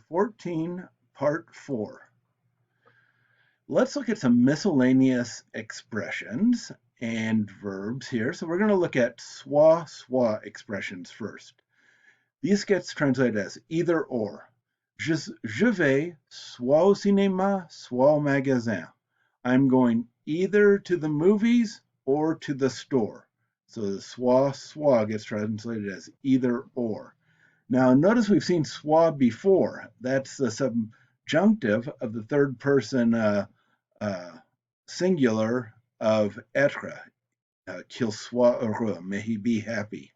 14, Part 4. Let's look at some miscellaneous expressions and verbs here. So we're going to look at soit expressions first. These gets translated as either or. Je vais soit au cinéma, soit au magasin. I'm going either to the movies or to the store. So the soit gets translated as either or. Now, notice we've seen soit before. That's the subjunctive of the third person singular of être. Qu'il soit heureux, may he be happy.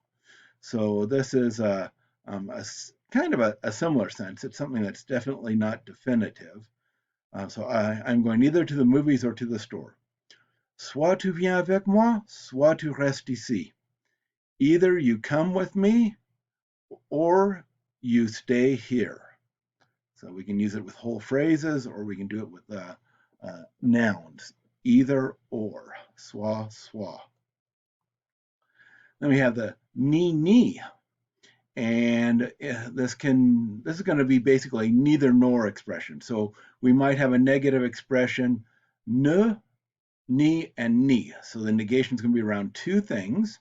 So this is a kind of a similar sense. It's something that's definitely not definitive. So I'm going either to the movies or to the store. Soit tu viens avec moi, soit tu restes ici. Either you come with me or you stay here. So we can use it with whole phrases, or we can do it with nouns, either or, soit. Then we have the ni, and this is going to be basically a neither nor expression. So we might have a negative expression, ne, ni, and ni. So the negation is going to be around two things.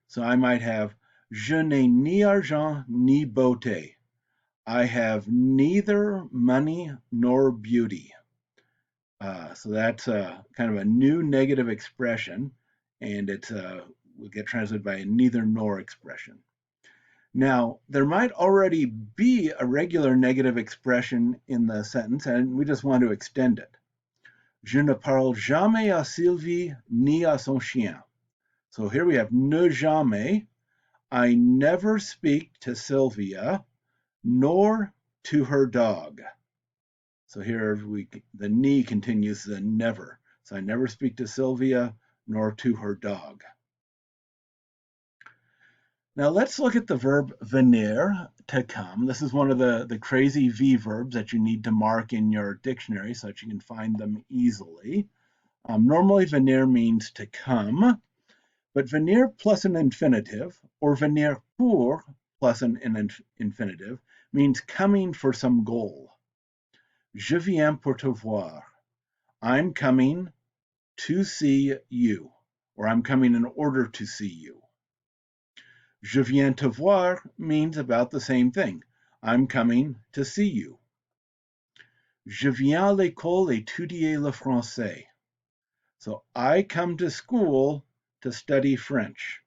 So I might have, je n'ai ni argent ni beauté. I have neither money nor beauty. So that's kind of a new negative expression, and it's will get translated by a neither nor expression. Now, there might already be a regular negative expression in the sentence, and we just want to extend it. Je ne parle jamais à Sylvie ni à son chien. So here we have ne jamais. I never speak to Sylvia, nor to her dog. So here the ni continues the never. So I never speak to Sylvia, nor to her dog. Now let's look at the verb venir, to come. This is one of the crazy V verbs that you need to mark in your dictionary so that you can find them easily. Normally venir means to come, but venir plus an infinitive, or venir pour plus an infinitive, means coming for some goal. Je viens pour te voir. I'm coming to see you, or I'm coming in order to see you. Je viens te voir means about the same thing. I'm coming to see you. Je viens à l'école étudier le français. So I come to school to study French.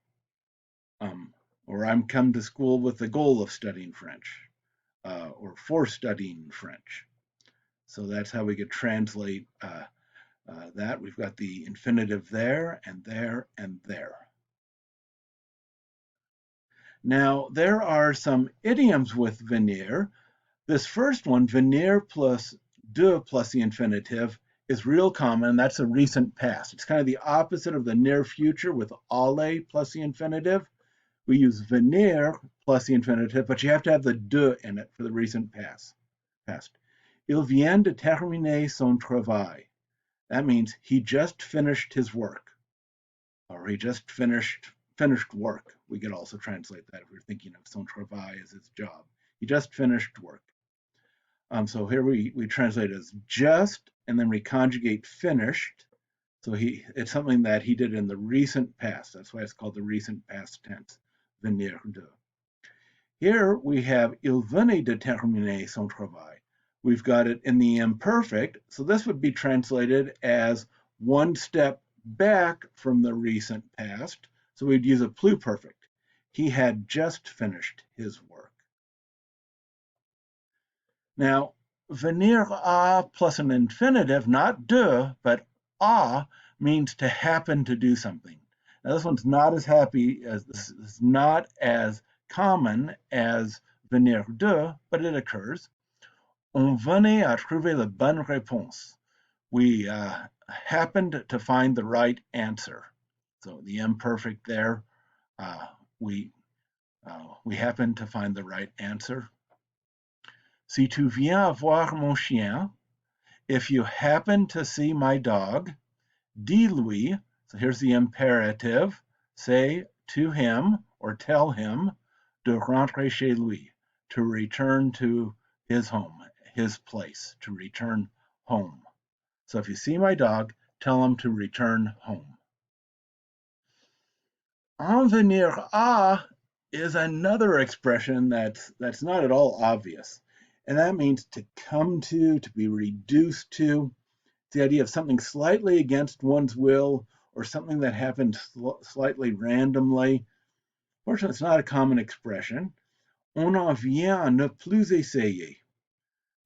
Or I'm come to school with the goal of studying French, or for studying French. So that's how we could translate that. We've got the infinitive there and there and there. Now, there are some idioms with venir. This first one, venir plus de plus the infinitive, is real common. That's a recent past. It's kind of the opposite of the near future with aller plus the infinitive. We use venir plus the infinitive, but you have to have the de in it for the recent past. Il vient de terminer son travail. That means he just finished his work, or he just finished work. We could also translate that if we're thinking of son travail as his job. He just finished work. So here we translate as just, and then we conjugate finished. So it's something that he did in the recent past. That's why it's called the recent past tense, venir de. Here we have il venait de terminer son travail. We've got it in the imperfect, so this would be translated as one step back from the recent past. So we'd use a pluperfect. He had just finished his work. Now, venir à plus an infinitive, not de, but à, means to happen to do something. Now, this one's not as this is not as common as venir de, but it occurs. On venait à trouver la bonne réponse. We happened to find the right answer. So the imperfect there, we happened to find the right answer. Si tu viens voir mon chien, if you happen to see my dog, dis-lui, so here's the imperative, say to him or tell him, de rentrer chez lui, to return to his home, his place, to return home. So if you see my dog, tell him to return home. En venir à is another expression that's not at all obvious. And that means to come to be reduced to. It's the idea of something slightly against one's will or something that happened slightly randomly. Fortunately, it's not a common expression. On en vient à ne plus essayer.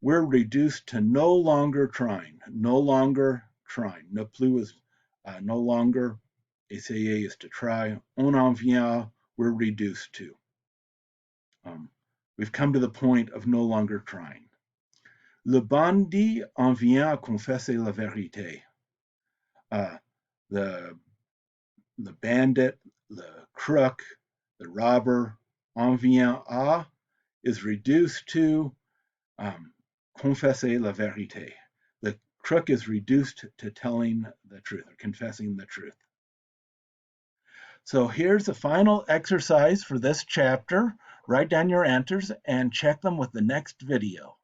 We're reduced to no longer trying. No longer trying. Ne plus is no longer. Essayer is to try. On en vient, we're reduced to. We've come to the point of no longer trying. Le bandit en vient à confesser la vérité. The bandit, the crook, the robber, en vient à, is reduced to confesser la vérité. The crook is reduced to telling the truth or confessing the truth. So here's a final exercise for this chapter. Write down your answers and check them with the next video.